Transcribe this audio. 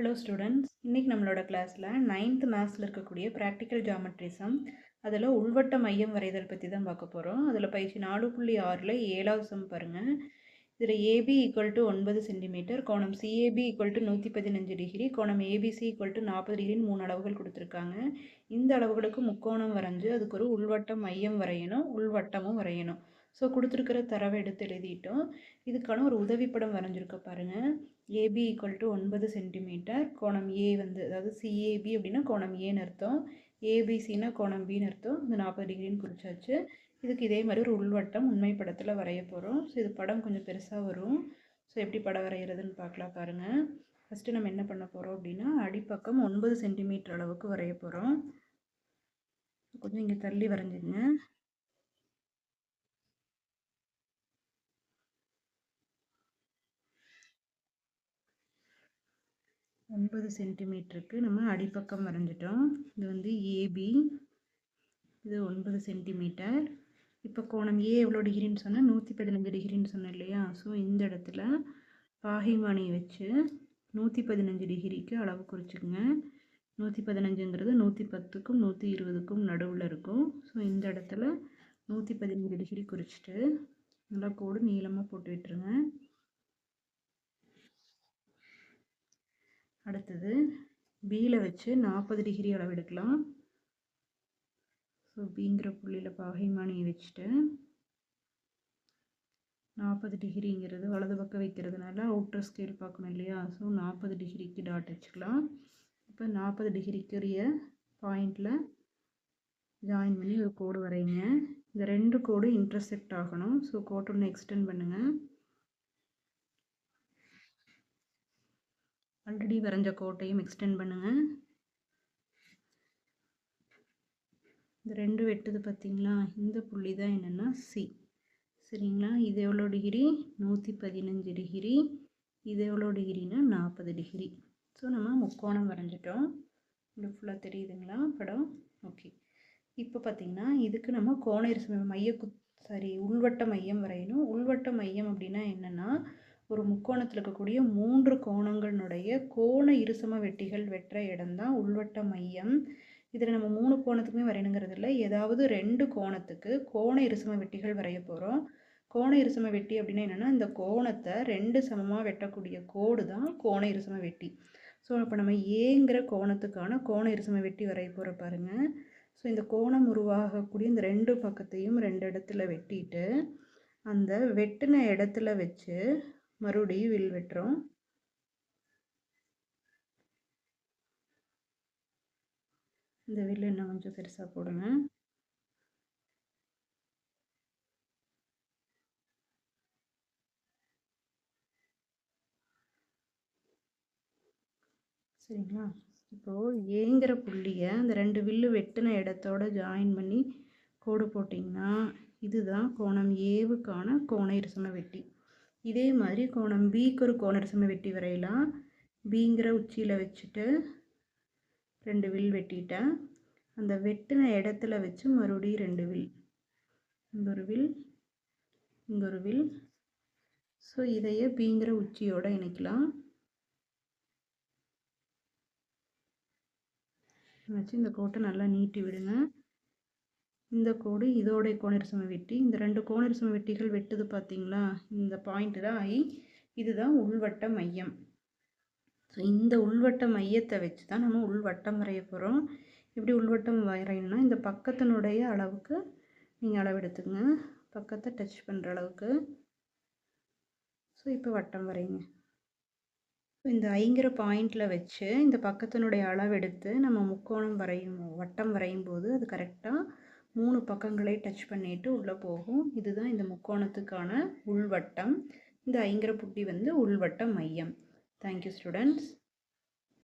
Hello students, இன்றைக்கி நம்மளோட கிளாஸில் 9th மேத்ஸில் இருக்கக்கூடிய ப்ராக்டிக்கல் ஜாமெட்ரிசம் அதில் உள்வட்ட மையம் வரைதல் பற்றி தான் பார்க்க போகிறோம். அதில் பயிற்சி 4.6ல் 7வது சம் பாருங்கள். இதில் ஏபி ஈக்குவல் டு 9 சென்டிமீட்டர், கோணம் சிஏபி ஈக்குவல் டு 115 டிகிரி, கோணம் ஏபிசி ஈக்குவல் டு 40 டிகிரின்னு 3 அளவுகள் கொடுத்துருக்காங்க. இந்த அளவுகளுக்கு முக்கோணம் வரைஞ்சி அதுக்கு ஒரு உள்வட்ட மையம் வரையணும், உள்வட்டமும் வரையணும். ஸோ கொடுத்துருக்கிற தரவை எடுத்து எழுதிட்டோம். இதுக்கான ஒரு உதவிப்படம் வரைஞ்சிருக்க பாருங்கள். ஏபி ஈக்குவல் டு 9 சென்டிமீட்டர், கோணம் ஏ வந்து அதாவது சிஏபி அப்படின்னா கோணம் ஏன்னு அர்த்தம், ஏபிசின்னா கோணம் பின்னு அர்த்தம். இந்த 40 டிகிரின்னு குறிச்சாச்சு. இதுக்கு இதே மாதிரி ஒரு உள்வட்டம் உண்மை படத்தில் வரைய போகிறோம். ஸோ இது படம் கொஞ்சம் பெருசாக வரும். ஸோ எப்படி படம் வரைகிறதுன்னு பார்க்கலாம் பாருங்கள். ஃபஸ்ட்டு நம்ம என்ன பண்ண போகிறோம் அப்படின்னா அடிப்பக்கம் 9 சென்டிமீட்டர் அளவுக்கு வரைய போகிறோம். கொஞ்சம் இங்கே தள்ளி வரைஞ்சிங்க. ஒன்பது சென்டிமீட்டருக்கு நம்ம அடிப்பக்கம் வரைஞ்சிட்டோம். இது வந்து ஏபி, இது 9 சென்டிமீட்டர். இப்போ கோணம் ஏ எவ்வளோ டிகிரின்னு சொன்னால் 115 டிகிரின்னு சொன்னேன் இல்லையா? ஸோ இந்த இடத்துல பாகைமானி வச்சு 115 டிகிரிக்கு அளவு குறிச்சிக்கோங்க. 115ங்கிறது 110க்கும் 120க்கும் நடுவில் இருக்கும். ஸோ இந்த இடத்துல 115 டிகிரி குறிச்சிட்டு நல்லா கோடு நீளமாக போட்டு விட்டுருங்க. அடுத்தது பியில் வச்சு 40 டிகிரி அளவு எடுக்கலாம். ஸோ பிங்கிற புள்ளியில் பாகைமானியை வச்சுட்டு 40 டிகிரிங்கிறது வலது பக்கம் வைக்கிறதுனால அவுட்டர் ஸ்கேல் பார்க்கணும் இல்லையா? ஸோ 40 டிகிரிக்கு டாட் வச்சுக்கலாம். இப்போ 40 டிகிரிக்குரிய பாயிண்டில் ஜாயின் பண்ணி ஒரு கோடு வரைங்க. இந்த ரெண்டு கோடு இன்டர்செக்ட் ஆகணும். ஸோ கோட்டை ஒன்று எக்ஸ்டெண்ட் பண்ணுங்கள். ஆல்ரெடி வரைஞ்ச கோட்டையும் எக்ஸ்டெண்ட் பண்ணுங்கள். இந்த ரெண்டு வெட்டுது பார்த்தீங்களா? இந்த புள்ளி தான் என்னென்னா சி. சரிங்களா? இது எவ்வளோ டிகிரி? 115 டிகிரி. இது எவ்வளோ டிகிரினா 40 டிகிரி. ஸோ நம்ம முக்கோணம் வரைஞ்சிட்டோம். இது ஃபுல்லாக தெரியுதுங்களா படம்? ஓகே. இப்போ பார்த்திங்கன்னா இதுக்கு நம்ம கோண இருசம உள்வட்ட மையம் வரையணும். உள்வட்ட மையம் அப்படின்னா என்னென்னா ஒரு முக்கோணத்தில் இருக்கக்கூடிய 3 கோணங்களுடைய கோண இருசம வெட்டிகள் வெட்டுற இடம் தான் உள்வட்ட மையம். இதில் நம்ம 3 கோணத்துக்குமே வரையணுங்கிறது இல்லை, ஏதாவது 2 கோணத்துக்கு கோண இருசம வெட்டிகள் வரைய போகிறோம். கோண இருசம வெட்டி அப்படின்னா என்னென்னா இந்த கோணத்தை 2 சமமாக வெட்டக்கூடிய கோடு தான் கோண இருசம வெட்டி. ஸோ இப்போ நம்ம ஏங்கிற கோணத்துக்கான கோண இருசம வெட்டி வரைய போகிற பாருங்கள். ஸோ இந்த கோணம் உருவாகக்கூடிய இந்த 2 பக்கத்தையும் 2 இடத்துல வெட்டிட்டு அந்த வெட்டின இடத்துல வச்சு மறுபடியும் வில் வெட்டுறோம். இந்த வில் இன்னும் கொஞ்சம் பெருசாக போடுங்க. சரிங்களா? இப்போது ஏங்கிற புள்ளியை அந்த 2 வில்லு வெட்டின இடத்தோட ஜாயின் பண்ணி கோடு போட்டிங்கன்னா இதுதான் கோணம் ஏவுக்கான கோண இருசம வெட்டி. இதே மாதிரி கோணம் பிக்கு ஒரு கோண இருசம வெட்டி வரையலாம். பிங்கிற உச்சியில் வச்சுட்டு 2 வில் வெட்டிட்டேன். அந்த வெட்டின இடத்துல வச்சு மறுபடியும் 2 வில், இங்கே ஒரு வில், இங்கே ஒரு வில். ஸோ இதையே பிங்கிற உச்சியோடு இணைக்கலாம். வச்சு இந்த கோட்டை நல்லா நீட்டி விடுங்க. இந்த கோடு இதோடைய கோணரிசம வெட்டி, இந்த 2 கோணரிசம வெட்டிகள் வெட்டுது பார்த்தீங்களா? இந்த பாயிண்ட்டு தான் ஐ. இதுதான் உள்வட்ட மையம். ஸோ இந்த உள்வட்ட மையத்தை வச்சு தான் நம்ம உள்வட்டம் வரைய போகிறோம். எப்படி உள்வட்டம் வரையணும்னா இந்த பக்கத்தினுடைய அளவுக்கு நீங்கள் அளவு எடுத்துங்க, பக்கத்தை டச் பண்ணுற அளவுக்கு. ஸோ இப்போ வட்டம் வரைங்க. இந்த ஐங்கிற பாயிண்டில் வச்சு இந்த பக்கத்தினுடைய அளவு எடுத்து நம்ம முக்கோணம் வட்டம் வரையும் போது அது கரெக்டாக 3 பக்கங்களை டச் பண்ணிட்டு உள்ளே போகும். இதுதான் இந்த முக்கோணத்துக்கான உள்வட்டம். இந்த ஐங்கிற புள்ளி வந்து உள்வட்ட மையம். Thank you students.